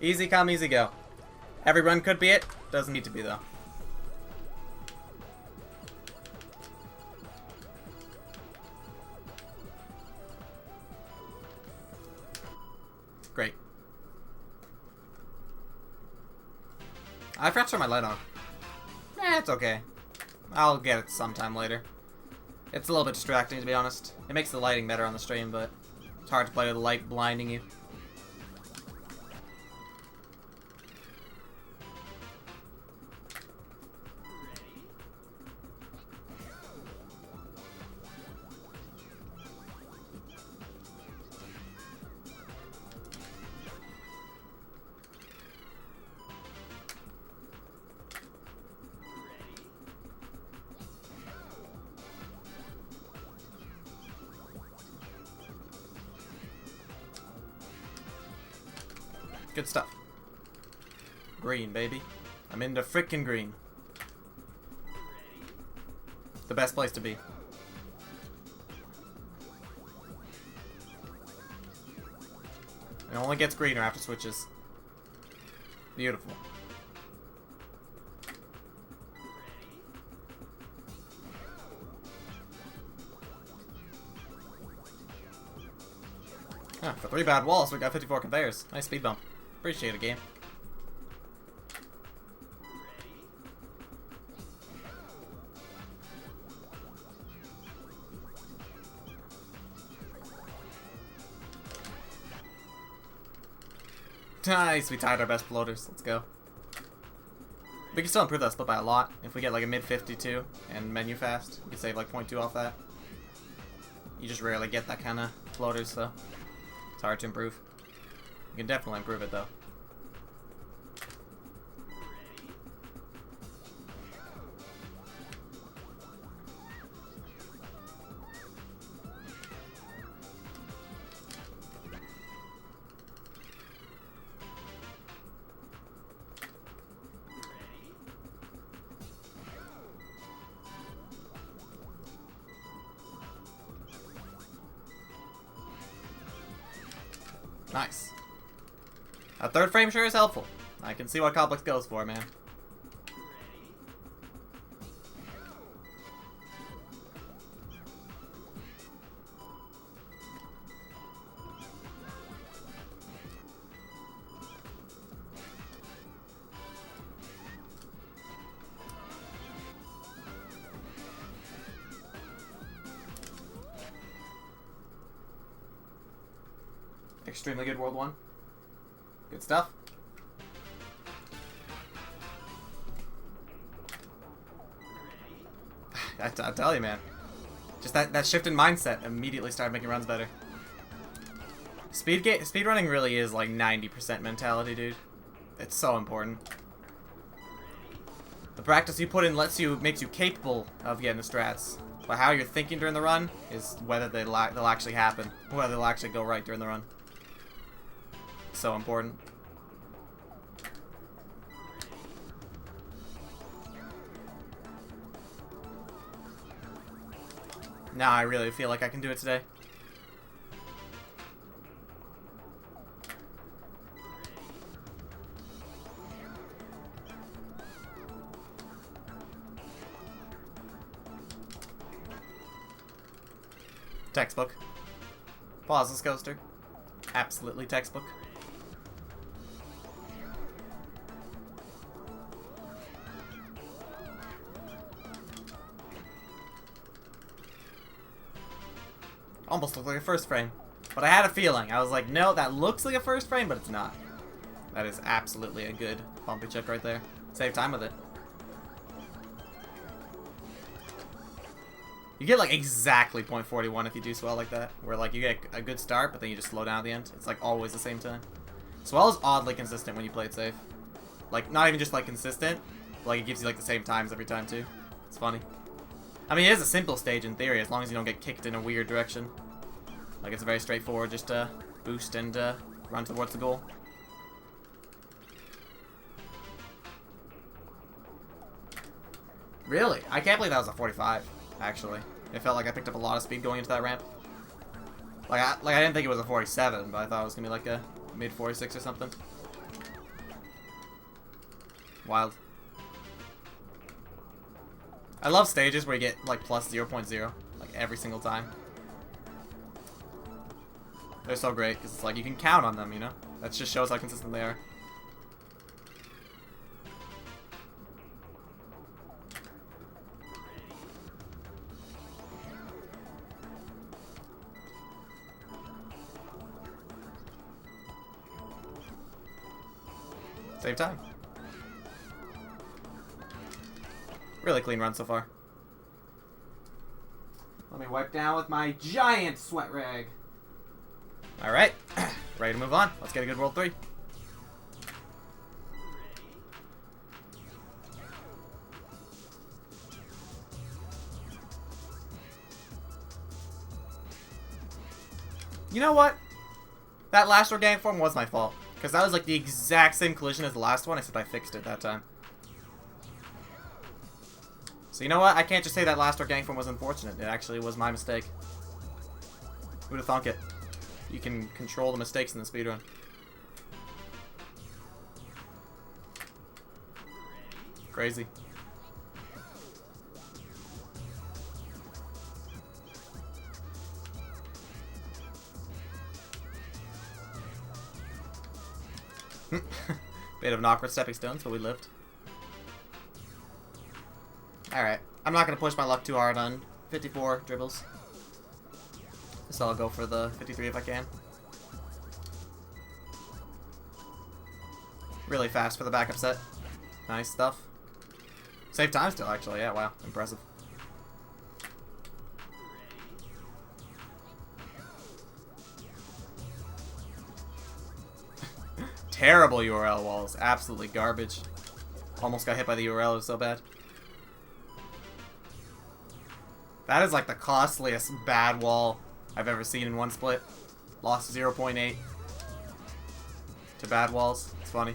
Easy come, easy go. Every run could be it. Doesn't need to be, though. Great. I forgot to turn my light on. It's okay. I'll get it sometime later. It's a little bit distracting, to be honest. It makes the lighting better on the stream, but it's hard to play with the light blinding you. Good stuff. Green, baby. I'm into frickin' green. The best place to be. It only gets greener after switches. Beautiful. For 3 bad walls, we got 54 conveyors. Nice speed bump. Appreciate it, game. Nice, we tied our best floaters. Let's go. We can still improve that split by a lot. If we get like a mid 52 and menu fast, we can save like 0.2 off that. You just rarely get that kind of floaters, so it's hard to improve. You can definitely improve it though. Nice. A third frame sure is helpful. I can see what Complex goes for, man. Extremely good World 1. Good stuff. I tell you, man. Just that shift in mindset immediately started making runs better. Speedrunning really is like 90% mentality, dude. It's so important. The practice you put in makes you capable of getting the strats. But how you're thinking during the run is whether they'll actually happen. Whether they'll actually go right during the run. So important. Now I really feel like I can do it today. Textbook. Pause this coaster. Absolutely textbook. Almost looked like a first frame. But I had a feeling. I was like, no, that looks like a first frame, but it's not. That is absolutely a good bumpy chip right there. Save time with it. You get like exactly 0.41 if you do swell like that. Where like you get a good start, but then you just slow down at the end. It's like always the same time. Swell is oddly consistent when you play it safe. Like, not even just like consistent, but, like it gives you like the same times every time too. It's funny. I mean, it is a simple stage in theory, as long as you don't get kicked in a weird direction. Like, it's very straightforward, just boost and run towards the goal. Really? I can't believe that was a 45, actually. It felt like I picked up a lot of speed going into that ramp. Like I didn't think it was a 47, but I thought it was going to be like a mid 46 or something. Wild. I love stages where you get like plus 0.0 like every single time. They're so great because it's like you can count on them, you know? That just shows how consistent they are. Save time. Really clean run so far. Let me wipe down with my giant sweat rag. Alright. Ready to move on. Let's get a good World 3. You know what? That last organic form was my fault. Because that was like the exact same collision as the last one, except I fixed it that time. So you know what? I can't just say that last organic form was unfortunate. It actually was my mistake. Who'd have thunk it? You can control the mistakes in the speedrun. Crazy. Bit of an awkward stepping stones, but we lived. Alright. I'm not going to push my luck too hard on 54 dribbles. So I'll go for the 53 if I can. Really fast for the backup set. Nice stuff. Save time still, actually. Yeah, wow. Impressive. Terrible URL walls. Absolutely garbage. Almost got hit by the URL. It was so bad. That is like the costliest bad wall I've ever seen in one split. Lost 0.8 to bad walls. It's funny.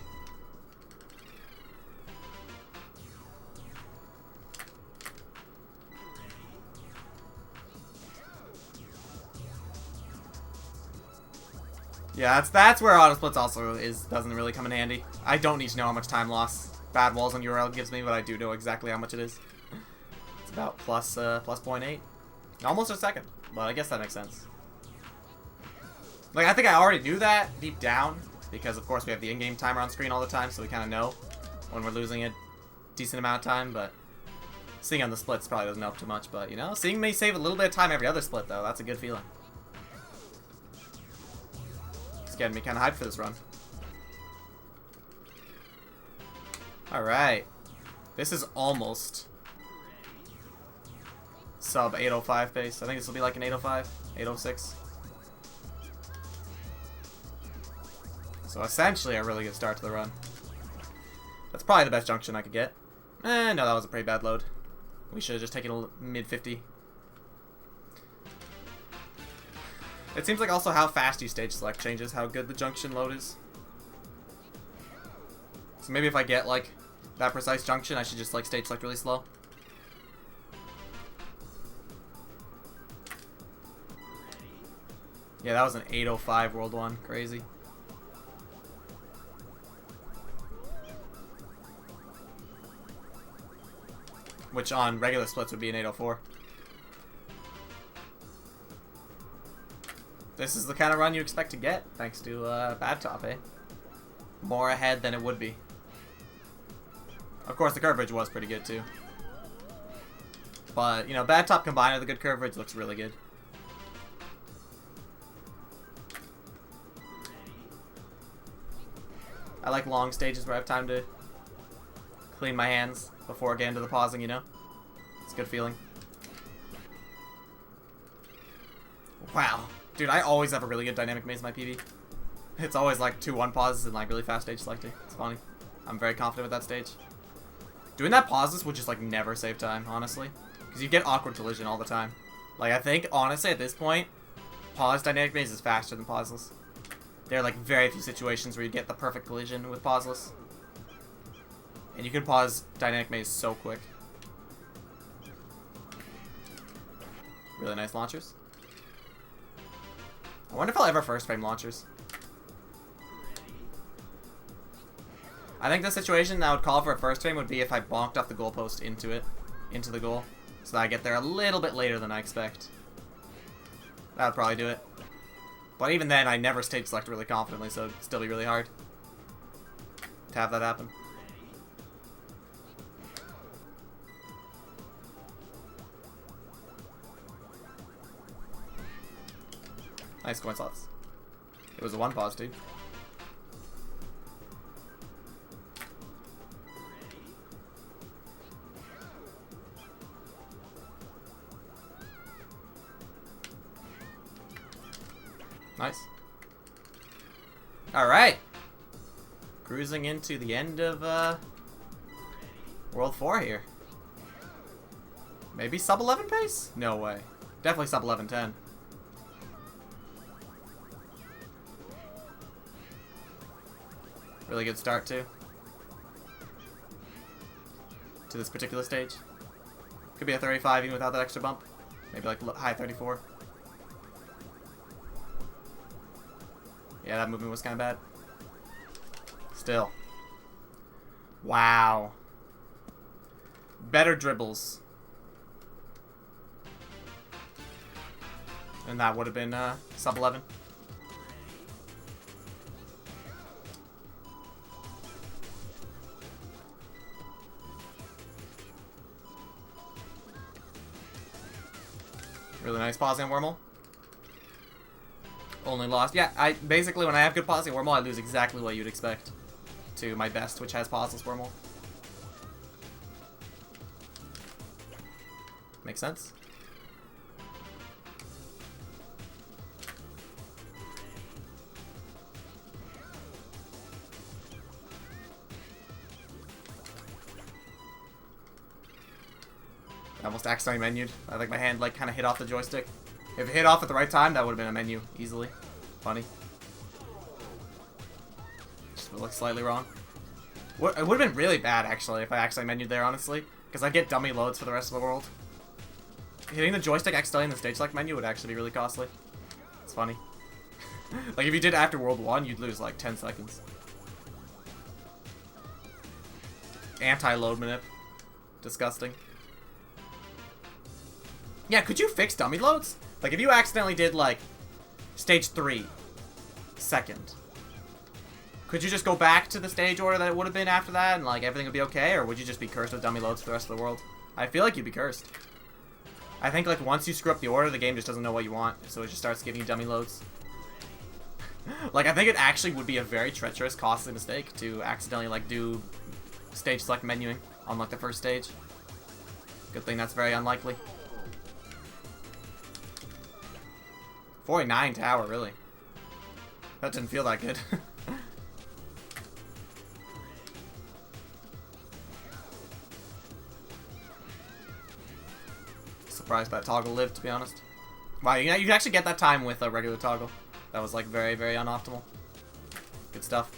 Yeah, that's where auto splits also doesn't really come in handy. I don't need to know how much time loss bad walls on URL gives me, but I do know exactly how much it is. It's about plus 0.8. Almost a second, but I guess that makes sense. Like, I think I already knew that deep down, because of course we have the in-game timer on screen all the time, so we kind of know when we're losing a decent amount of time, but seeing on the splits probably doesn't help too much, but you know, seeing me save a little bit of time every other split though, that's a good feeling. It's getting me kind of hyped for this run. Alright. This is almost sub 805 pace. I think this will be like an 805, 806. So essentially a really good start to the run. That's probably the best junction I could get. No, that was a pretty bad load. We should have just taken a mid 50. It seems like also how fast you stage select changes how good the junction load is. So maybe if I get like that precise junction, I should just like stage select really slow. Yeah, that was an 805 World 1. Crazy. Which on regular splits would be an 804. This is the kind of run you expect to get, thanks to Bad Top, eh? More ahead than it would be. Of course, the curve bridge was pretty good, too. But, you know, Bad Top combined with a good curve bridge looks really good. I like long stages where I have time to clean my hands before getting to the pausing, you know? It's a good feeling. Wow. Dude, I always have a really good dynamic maze in my PB. It's always like 2-1 pauses and like really fast stage selecting. It's funny. I'm very confident with that stage. Doing that pauses would just like never save time, honestly. Because you get awkward collision all the time. Like I think, honestly, at this point, pause dynamic maze is faster than pauseless. There are like very few situations where you get the perfect collision with pauseless. And you can pause dynamic maze so quick. Really nice launchers. I wonder if I'll ever first frame launchers. I think the situation that would call for a first frame would be if I bonked off the goalpost into the goal. So that I get there a little bit later than I expect. That would probably do it. But even then, I never stage select really confidently, so it'd still be really hard to have that happen. Nice coin slots. It was a 1 pause, dude. Nice. Alright. Cruising into the end of World 4 here. Maybe sub 11 pace? No way. Definitely sub 11:10. Really good start too. To this particular stage. Could be a 35 even without that extra bump. Maybe like high 34. Yeah, that movement was kind of bad. Still. Wow. Better dribbles. And that would have been sub 11. Really nice pausing on Wormhole. Only lost. Yeah, I basically when I have good pausing Wormhole, I lose exactly what you'd expect to my best, which has pauseless Wormhole. Makes sense. I almost accidentally menued. I think my hand like kind of hit off the joystick. If it hit off at the right time, that would have been a menu easily. Funny. Just looked slightly wrong. It would have been really bad actually if I actually menued there, honestly, because I'd get dummy loads for the rest of the world. Hitting the joystick accidentally in the stage select menu would actually be really costly. It's funny. Like if you did after World 1, you'd lose like 10 seconds. Anti-load manip. Disgusting. Yeah, could you fix dummy loads? Like, if you accidentally did, like, stage 3, second, could you just go back to the stage order that it would have been after that and, like, everything would be okay? Or would you just be cursed with dummy loads for the rest of the world? I feel like you'd be cursed. I think, like, once you screw up the order, the game just doesn't know what you want, so it just starts giving you dummy loads. Like, I think it actually would be a very treacherous, costly mistake to accidentally, like, do stage select menuing on, like, the first stage. Good thing that's very unlikely. 49 tower, really. That didn't feel that good. Surprised that toggle lived, to be honest. Wow, you actually get that time with a regular toggle. That was like very, very unoptimal. Good stuff.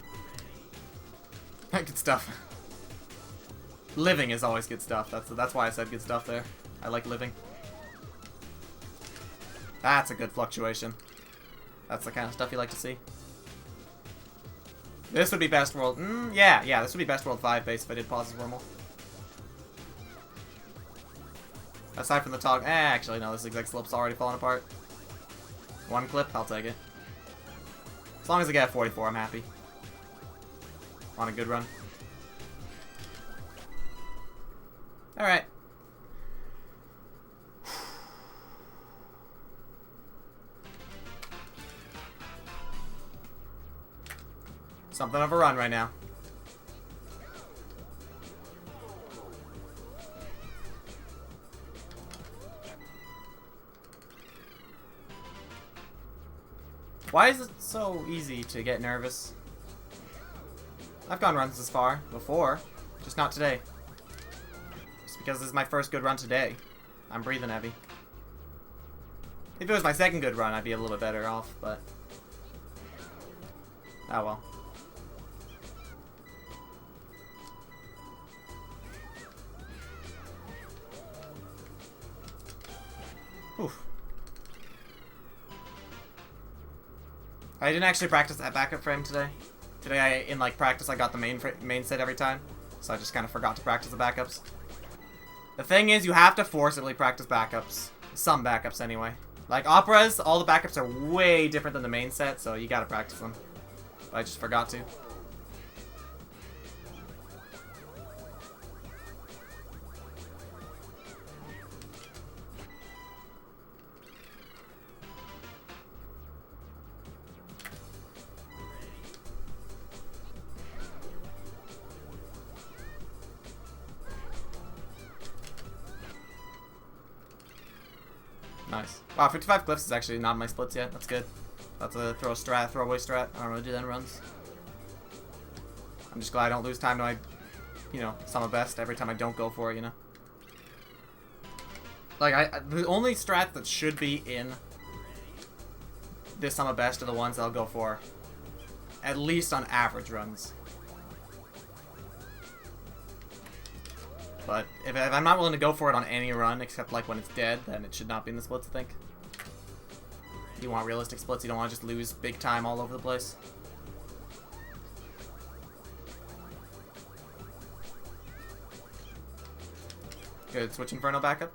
Good stuff. Living is always good stuff. That's why I said good stuff there. I like living. That's a good fluctuation. That's the kind of stuff you like to see. This would be best world. Yeah, this would be best world 5 base if I did pauses Wormhole. Aside from the toggle. Actually, no, this zigzag slope's already falling apart. One clip, I'll take it. As long as I get a 44, I'm happy. On a good run. Alright. Something of a run right now. Why is it so easy to get nervous? I've gone runs this far before, just not today. Just because this is my first good run today. I'm breathing heavy. If it was my second good run, I'd be a little bit better off, but... oh well. Oof. I didn't actually practice that backup frame today. Today, in like practice, I got the main set every time, so I just kind of forgot to practice the backups. The thing is, you have to forcibly practice backups. Some backups, anyway. Like operas, all the backups are way different than the main set, so you gotta practice them. But I just forgot to. Nice. Wow, 55 glyphs is actually not in my splits yet. That's good. That's a throwaway strat. I don't really do that in runs. I'm just glad I don't lose time to my, you know, sum of best every time I don't go for it, you know? Like, the only strats that should be in this sum of best are the ones that I'll go for. At least on average runs. But if I'm not willing to go for it on any run, except like when it's dead, then it should not be in the splits, I think. You want realistic splits, you don't want to just lose big time all over the place. Good, switch Inferno backup.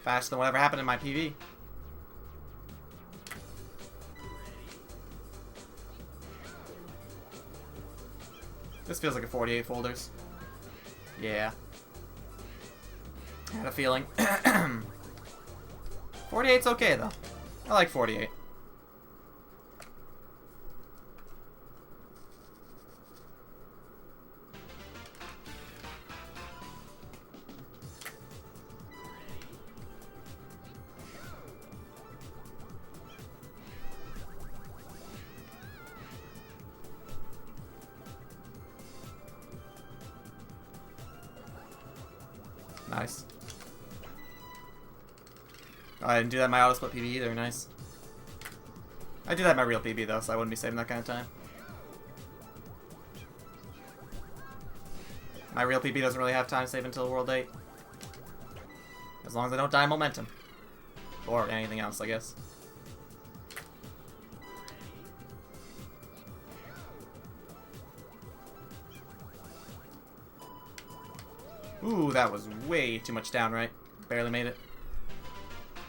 Faster than whatever happened in my PV. This feels like a 48 folders. Yeah. I had a feeling. 48's okay, though. I like 48. Nice. Oh, I didn't do that in my auto split PB either, nice. I do that in my real PB though, so I wouldn't be saving that kind of time. My real PB doesn't really have time save until World 8. As long as I don't die in momentum. Or anything else, I guess. Ooh, that was way too much down, right? Barely made it.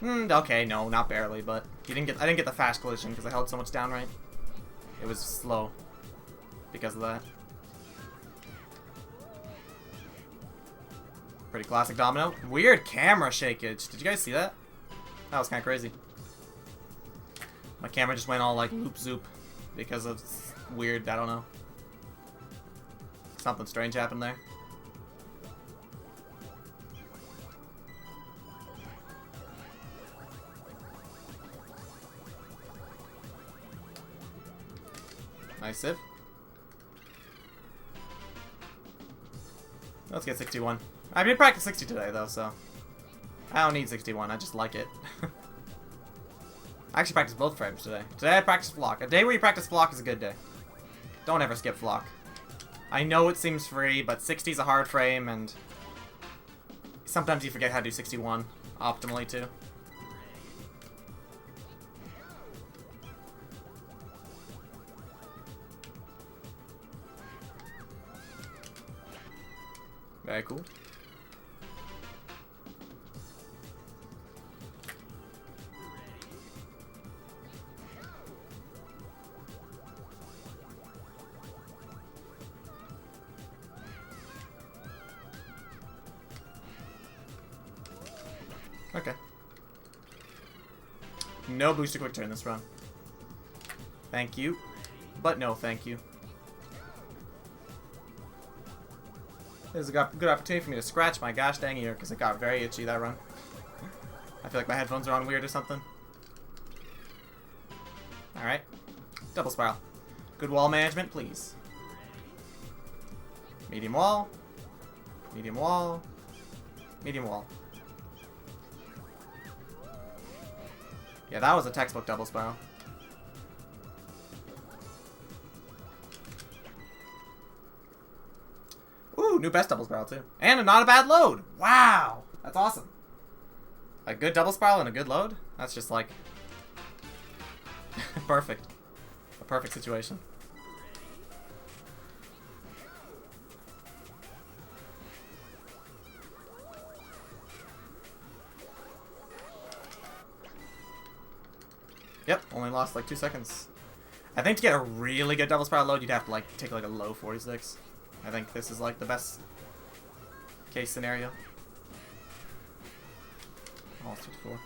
Okay, no, not barely, but I didn't get the fast collision because I held so much down, right? It was slow because of that. Pretty classic domino. Weird camera shakeage. Did you guys see that? That was kind of crazy. My camera just went all like loop zoop because of weird, I don't know. Something strange happened there. Nice sieve. Let's get 61. I did practice 60 today, though, so... I don't need 61, I just like it. I actually practiced both frames today. Today I practiced flock. A day where you practice flock is a good day. Don't ever skip flock. I know it seems free, but 60 is a hard frame, and... sometimes you forget how to do 61 optimally, too. Very cool. Okay. No booster quick turn this run. Thank you. But no thank you. This is a good opportunity for me to scratch my gosh dang ear because it got very itchy that run. I feel like my headphones are on weird or something. Alright. Double spiral. Good wall management, please. Medium wall. Medium wall. Medium wall. Yeah, that was a textbook double spiral. Ooh, new best double spiral too. And not a bad load. Wow. That's awesome. A good double spiral and a good load? That's just like... perfect. A perfect situation. Only lost like 2 seconds. I think to get a really good double spiral load, you'd have to like take like a low 46. I think this is like the best case scenario. Almost 54.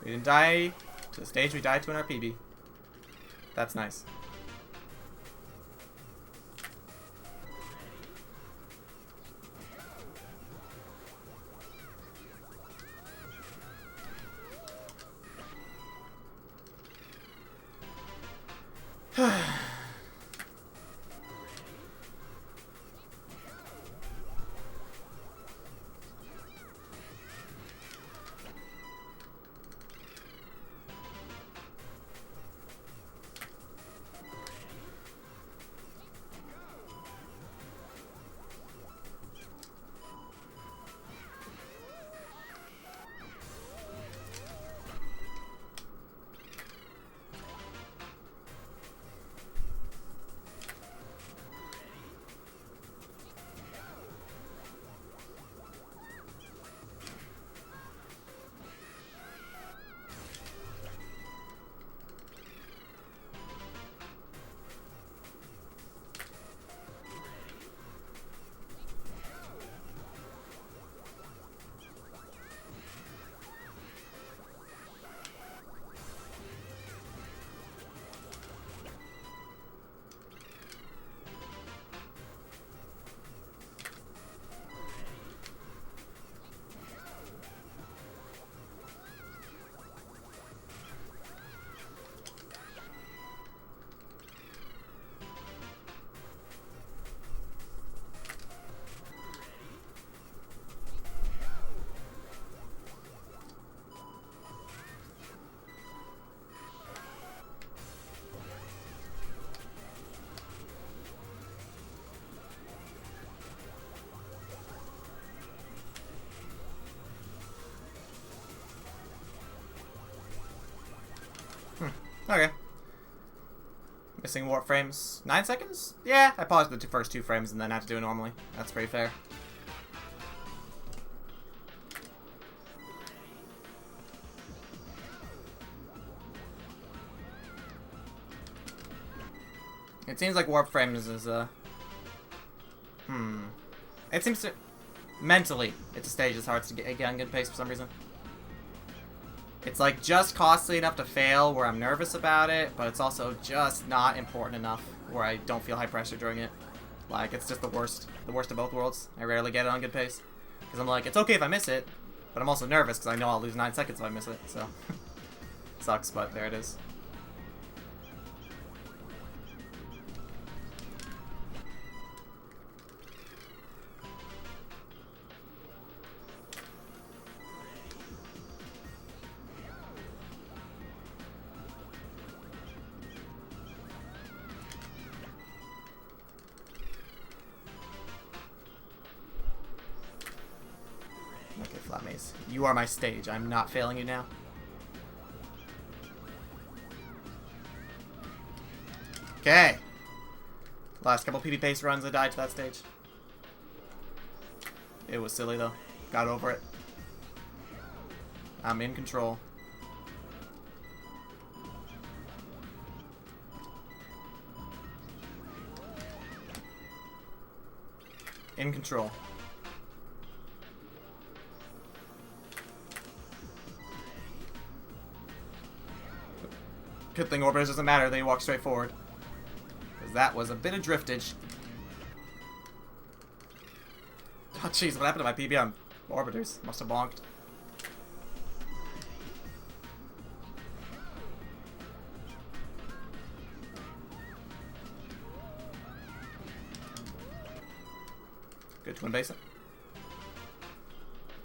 We didn't die to the stage we died to in our PB. That's nice. Okay. Missing warp frames. 9 seconds? Yeah, I paused the first 2 frames and then had to do it normally. That's pretty fair. It seems like warp frames is, It seems to... Mentally, it's a stage that's hard to get on good pace for some reason. It's like just costly enough to fail where I'm nervous about it, but it's also just not important enough where I don't feel high pressure during it. Like, it's just the worst of both worlds. I rarely get it on good pace. Because I'm like, it's okay if I miss it, but I'm also nervous because I know I'll lose 9 seconds if I miss it, so. Sucks, but there it is. Okay, Flat Maze. You are my stage. I'm not failing you now. Okay. Last couple PB pace runs, I died to that stage. It was silly though. Got over it. I'm in control. In control. Good thing orbiters doesn't matter, they walk straight forward. Because that was a bit of driftage. Oh jeez, what happened to my PB on orbiters? Must have bonked. Good twin basin.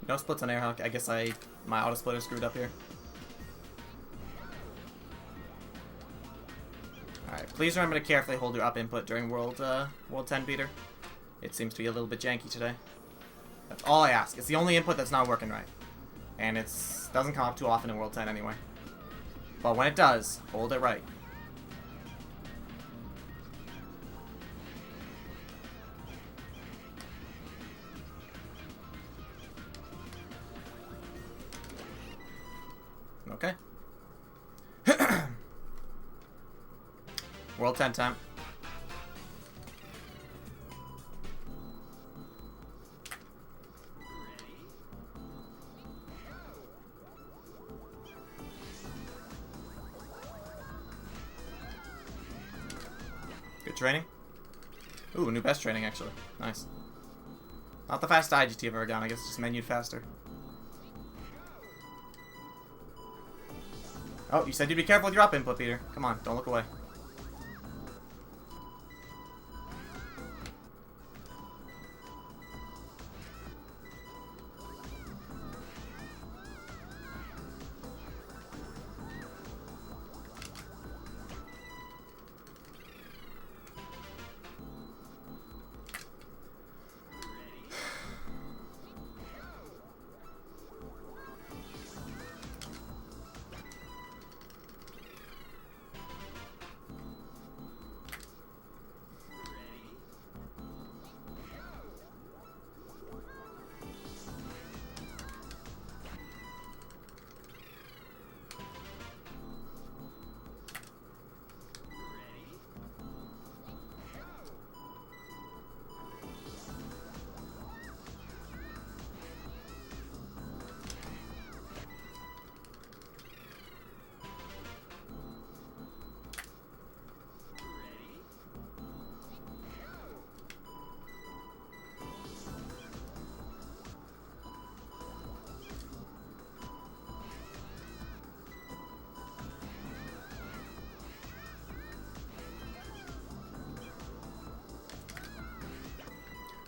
No splits on Airhawk. I guess my auto splitter screwed up here. Alright, please remember to carefully hold your up input during World 10 beater. It seems to be a little bit janky today. That's all I ask. It's the only input that's not working right. And it doesn't come up too often in World 10 anyway. But when it does, hold it right. World 10 temp. Good training. Ooh, new best training, actually. Nice. Not the fastest IGT I've ever done. I guess it's just menued faster. Oh, you said you'd be careful with your up input, Peter. Come on, don't look away.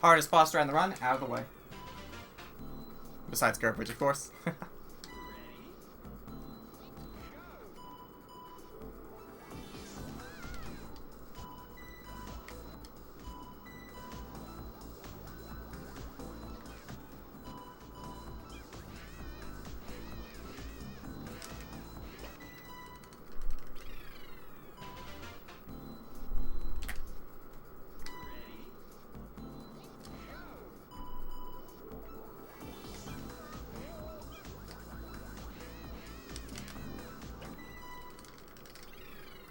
Hardest posture on the run, out of the way. Besides curve bridge, of course.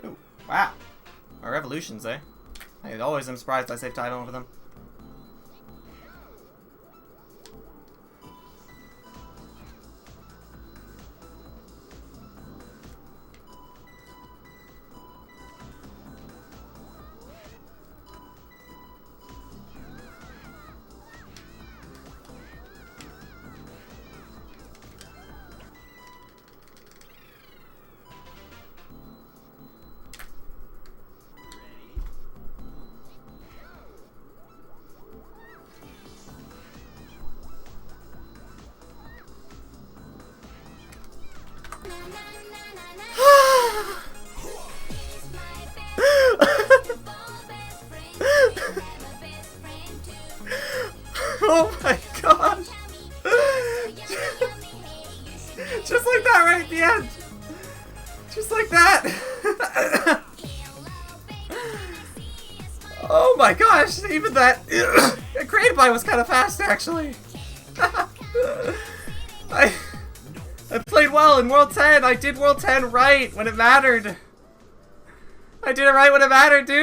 Ooh, wow. Our revolutions, eh? I always am surprised I save time over them. Oh my gosh! Just like that right at the end! Just like that! Oh my gosh, even that creative buy was kind of fast actually. I played well in World 10. I did World 10 right when it mattered. I did it right when it mattered, dude.